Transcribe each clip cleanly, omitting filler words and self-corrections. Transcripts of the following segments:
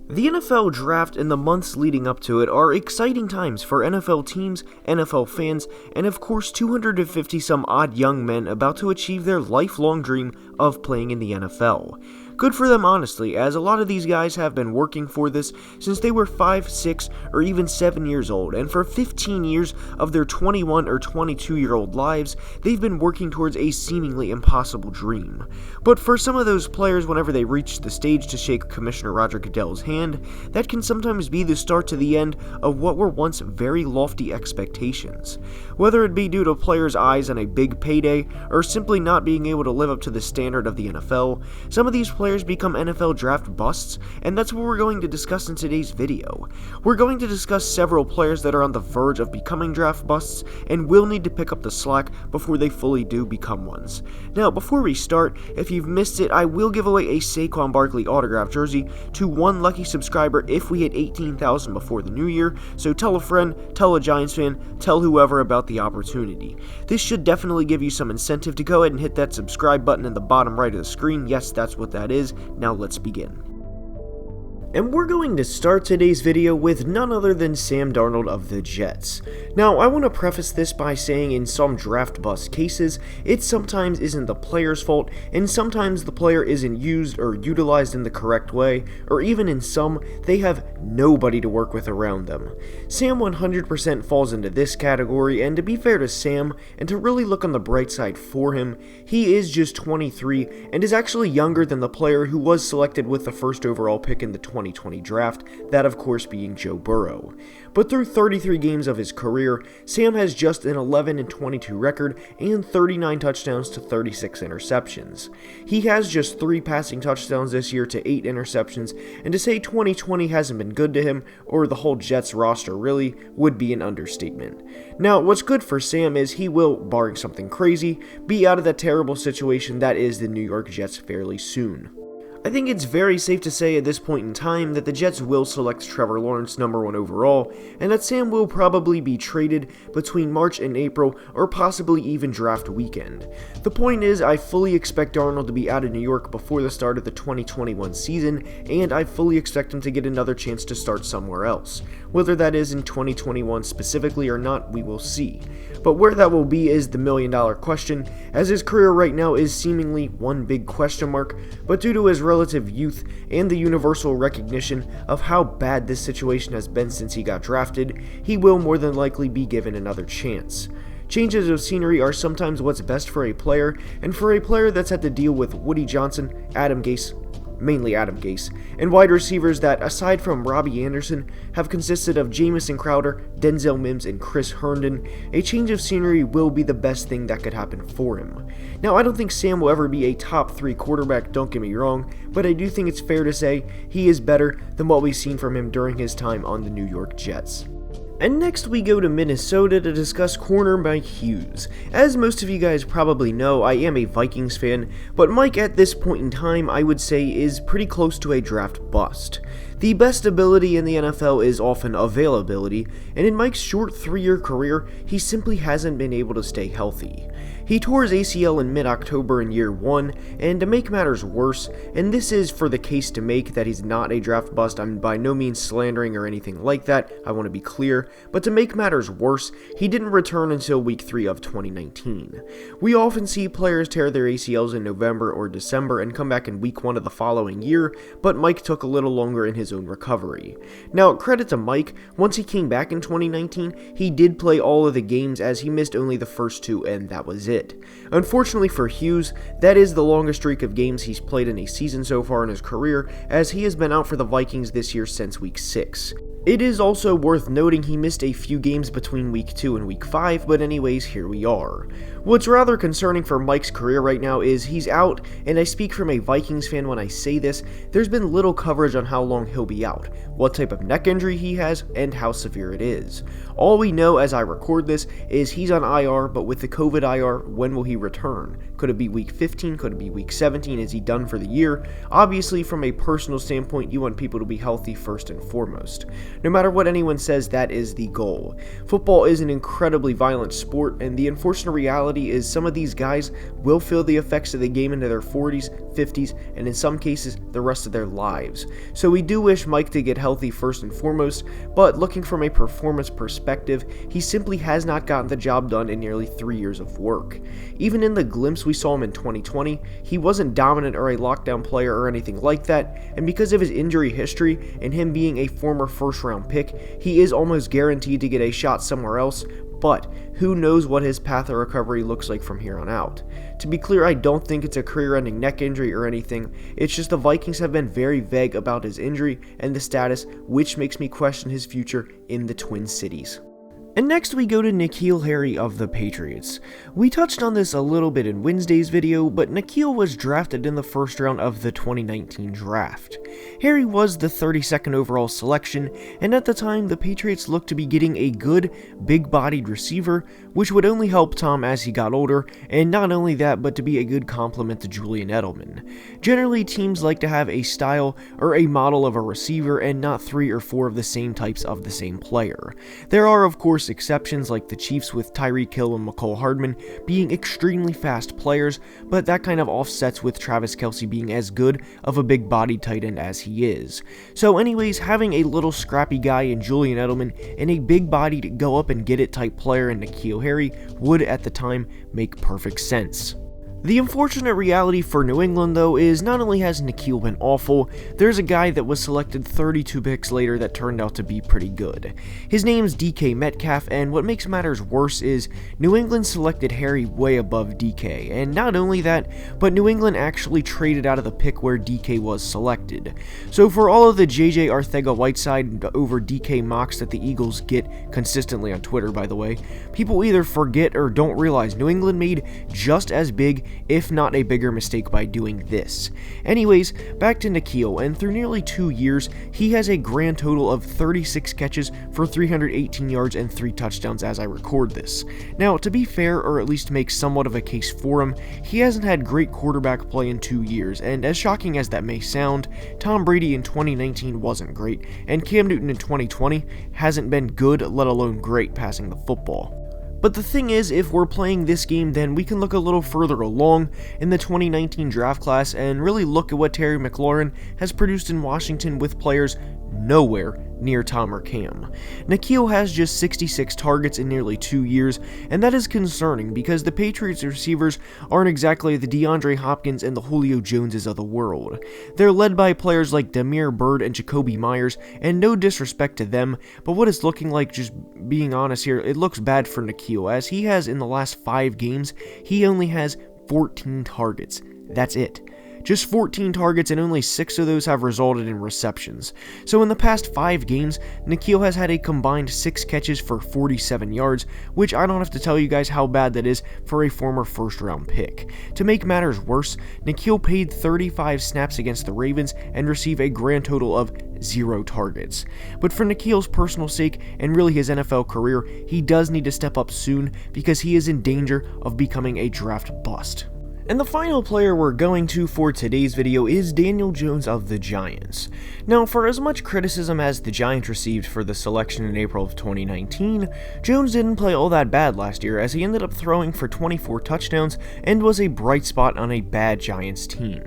The NFL draft and the months leading up to it are exciting times for NFL teams, NFL fans, and of course 250 some odd young men about to achieve their lifelong dream of playing in the NFL. Good for them honestly, as a lot of these guys have been working for this since they were 5, 6, or even 7 years old, and for 15 years of their 21 or 22-year-old lives, they've been working towards a seemingly impossible dream. But for some of those players, whenever they reach the stage to shake Commissioner Roger Goodell's hand, that can sometimes be the start to the end of what were once very lofty expectations. Whether it be due to players' eyes on a big payday, or simply not being able to live up to the standard of the NFL, some of these players become NFL draft busts, and that's what we're going to discuss in today's video. We're going to discuss several players that are on the verge of becoming draft busts, and will need to pick up the slack before they fully do become ones. Now, before we start, if you've missed it, I will give away a Saquon Barkley autographed jersey to one lucky subscriber if we hit 18,000 before the new year, so tell a friend, tell a Giants fan, tell whoever about the opportunity. This should definitely give you some incentive to go ahead and hit that subscribe button in the bottom right of the screen. Yes, that's what that is. Now let's begin. And we're going to start today's video with none other than Sam Darnold of the Jets. Now, I want to preface this by saying in some draft bust cases, it sometimes isn't the player's fault, and sometimes the player isn't used or utilized in the correct way, or even in some, they have nobody to work with around them. Sam 100% falls into this category, and to be fair to Sam, and to really look on the bright side for him, he is just 23, and is actually younger than the player who was selected with the first overall pick in the 2020 draft, that of course being Joe Burrow. But through 33 games of his career, Sam has just an 11-22 record and 39 touchdowns to 36 interceptions. He has just 3 passing touchdowns this year to 8 interceptions, and to say 2020 hasn't been good to him, or the whole Jets roster really, would be an understatement. Now, what's good for Sam is he will, barring something crazy, be out of that terrible situation that is the New York Jets fairly soon. I think it's very safe to say at this point in time that the Jets will select Trevor Lawrence number 1 overall, and that Sam will probably be traded between March and April, or possibly even draft weekend. The point is, I fully expect Darnold to be out of New York before the start of the 2021 season, and I fully expect him to get another chance to start somewhere else. Whether that is in 2021 specifically or not, we will see. But where that will be is the million-dollar question, as his career right now is seemingly one big question mark, but due to his relative youth and the universal recognition of how bad this situation has been since he got drafted, he will more than likely be given another chance. Changes of scenery are sometimes what's best for a player, and for a player that's had to deal with Woody Johnson, mainly Adam Gase, and wide receivers that, aside from Robbie Anderson, have consisted of Jamison Crowder, Denzel Mims, and Chris Herndon, a change of scenery will be the best thing that could happen for him. Now, I don't think Sam will ever be a top 3 quarterback, don't get me wrong, but I do think it's fair to say he is better than what we've seen from him during his time on the New York Jets. And next we go to Minnesota to discuss corner Mike Hughes. As most of you guys probably know, I am a Vikings fan, but Mike at this point in time I would say is pretty close to a draft bust. The best ability in the NFL is often availability, and in Mike's short 3-year career, he simply hasn't been able to stay healthy. He tore his ACL in mid-October in year 1, and to make matters worse, and this is for the case to make that he's not a draft bust, I'm by no means slandering or anything like that, I want to be clear, but to make matters worse, he didn't return until week 3 of 2019. We often see players tear their ACLs in November or December and come back in week 1 of the following year, but Mike took a little longer in his own recovery. Now, credit to Mike, once he came back in 2019, he did play all of the games as he missed only the first 2 and that was it. Unfortunately for Hughes, that is the longest streak of games he's played in a season so far in his career, as he has been out for the Vikings this year since week 6. It is also worth noting he missed a few games between week 2 and week 5, but anyways, here we are. What's rather concerning for Mike's career right now is he's out, and I speak from a Vikings fan when I say this, there's been little coverage on how long he'll be out, what type of neck injury he has, and how severe it is. All we know as I record this is he's on IR, but with the COVID IR, when will he return? Could it be week 15? Could it be week 17? Is he done for the year? Obviously, from a personal standpoint, you want people to be healthy first and foremost. No matter what anyone says, that is the goal. Football is an incredibly violent sport, and the unfortunate reality reality is some of these guys will feel the effects of the game into their 40s, 50s, and in some cases, the rest of their lives. So we do wish Mike to get healthy first and foremost, but looking from a performance perspective, he simply has not gotten the job done in nearly 3 years of work. Even in the glimpse we saw him in 2020, he wasn't dominant or a lockdown player or anything like that, and because of his injury history and him being a former first-round pick, he is almost guaranteed to get a shot somewhere else, but who knows what his path of recovery looks like from here on out. To be clear, I don't think it's a career-ending neck injury or anything, it's just the Vikings have been very vague about his injury and the status, which makes me question his future in the Twin Cities. And next we go to N'Keal Harry of the Patriots. We touched on this a little bit in Wednesday's video, but N'Keal was drafted in the first round of the 2019 draft. Harry was the 32nd overall selection, and at the time the Patriots looked to be getting a good, big-bodied receiver, which would only help Tom as he got older, and not only that, but to be a good complement to Julian Edelman. Generally, teams like to have a style or a model of a receiver and not 3 or 4 of the same types of the same player. There are, of course, exceptions like the Chiefs with Tyreek Hill and McCole Hardman being extremely fast players, but that kind of offsets with Travis Kelce being as good of a big-bodied tight end as he is. So anyways, having a little scrappy guy in Julian Edelman and a big-bodied go-up-and-get-it type player in N'Keal Harry would, at the time, make perfect sense. The unfortunate reality for New England, though, is not only has N'Keal been awful, there's a guy that was selected 32 picks later that turned out to be pretty good. His name's DK Metcalf, and what makes matters worse is New England selected Harry way above DK, and not only that, but New England actually traded out of the pick where DK was selected. So for all of the JJ Arcega-Whiteside over DK mocks that the Eagles get consistently on Twitter, by the way, people either forget or don't realize New England made just as big, if not a bigger mistake by doing this. Anyways, back to N'Keal, and through nearly 2 years, he has a grand total of 36 catches for 318 yards and 3 touchdowns as I record this. Now, to be fair, or at least make somewhat of a case for him, he hasn't had great quarterback play in 2 years, and as shocking as that may sound, Tom Brady in 2019 wasn't great, and Cam Newton in 2020 hasn't been good, let alone great, passing the football. But the thing is, if we're playing this game, then we can look a little further along in the 2019 draft class and really look at what Terry McLaurin has produced in Washington with players nowhere near Tom or Cam. N'Keal has just 66 targets in nearly 2 years, and that is concerning because the Patriots receivers aren't exactly the DeAndre Hopkins and the Julio Joneses of the world. They're led by players like Damiere Byrd and Jacoby Myers, and no disrespect to them, but what it's looking like, just being honest here, it looks bad for N'Keal, as he has in the last 5 games, he only has 14 targets. That's it. Just 14 targets, and only 6 of those have resulted in receptions. So in the past 5 games, N'Keal has had a combined 6 catches for 47 yards, which I don't have to tell you guys how bad that is for a former first-round pick. To make matters worse, N'Keal played 35 snaps against the Ravens and received a grand total of 0 targets. But for N'Keal's personal sake, and really his NFL career, he does need to step up soon because he is in danger of becoming a draft bust. And the final player we're going to for today's video is Daniel Jones of the Giants. Now, for as much criticism as the Giants received for the selection in April of 2019, Jones didn't play all that bad last year as he ended up throwing for 24 touchdowns and was a bright spot on a bad Giants team.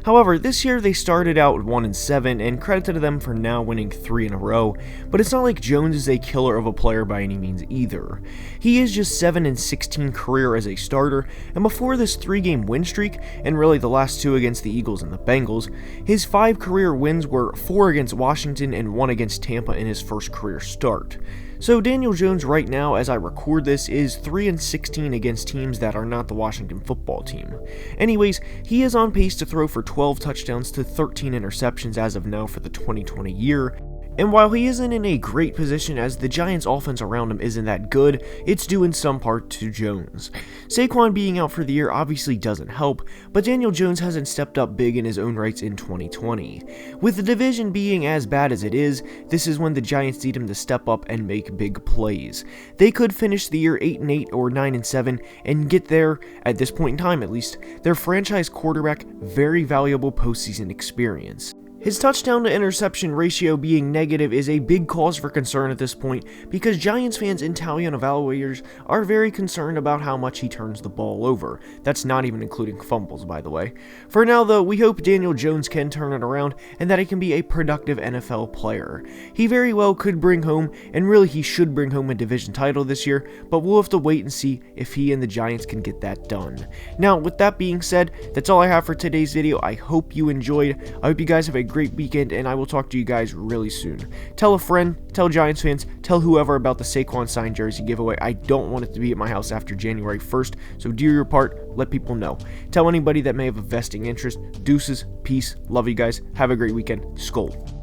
However, this year they started out 1-7, and credit to them for now winning 3 in a row, but it's not like Jones is a killer of a player by any means either. He is just 7-16 career as a starter, and before this 3-game win streak, and really the last 2 against the Eagles and the Bengals, his 5 career wins were 4 against Washington and 1 against Tampa in his first career start. So Daniel Jones right now, as I record this, is 3-16 against teams that are not the Washington football team. Anyways, he is on pace to throw for 12 touchdowns to 13 interceptions as of now for the 2020 year. And while he isn't in a great position as the Giants' offense around him isn't that good, it's due in some part to Jones. Saquon being out for the year obviously doesn't help, but Daniel Jones hasn't stepped up big in his own rights in 2020. With the division being as bad as it is, this is when the Giants need him to step up and make big plays. They could finish the year 8-8 or 9-7 and get there, at this point in time at least, their franchise quarterback very valuable postseason experience. His touchdown to interception ratio being negative is a big cause for concern at this point, because Giants fans and Italian evaluators are very concerned about how much he turns the ball over. That's not even including fumbles, by the way. For now though, we hope Daniel Jones can turn it around and that he can be a productive NFL player. He very well could bring home, and really he should bring home, a division title this year, but we'll have to wait and see if he and the Giants can get that done. Now, with that being said, that's all I have for today's video. I hope you enjoyed. I hope you guys have a great weekend, and I will talk to you guys really soon. Tell a friend, tell Giants fans, tell whoever about the Saquon signed jersey giveaway. I don't want it to be at my house after January 1st, so do your part, let people know. Tell anybody that may have a vesting interest. Deuces, peace, love you guys, have a great weekend, Skol.